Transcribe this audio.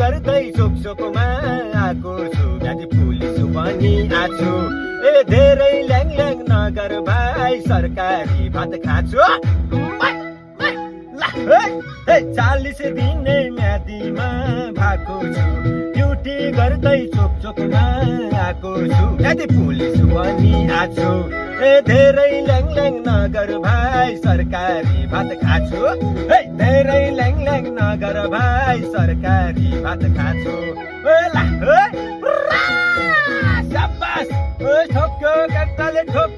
गर्दै चोकचोकमा आएको छु म्यादी पुलिस पनि आछु ए धेरै ल्याङ ल्याङ नगर भाइ सरकारी भात खाछु 40 दिने म्यादीमा भएको छु ड्युटी गर्दै चोकचोकमा आएको छु म्यादी पुलिस पनि आछु ए धेरै ल्याङ ल्याङ नगर भाइ सरकारी भात खाछु धेरै ल्याङ ल्याङ नगर भाइ सरकारी भात खाछु शाबास ठोक्यो काट्टाले ठोक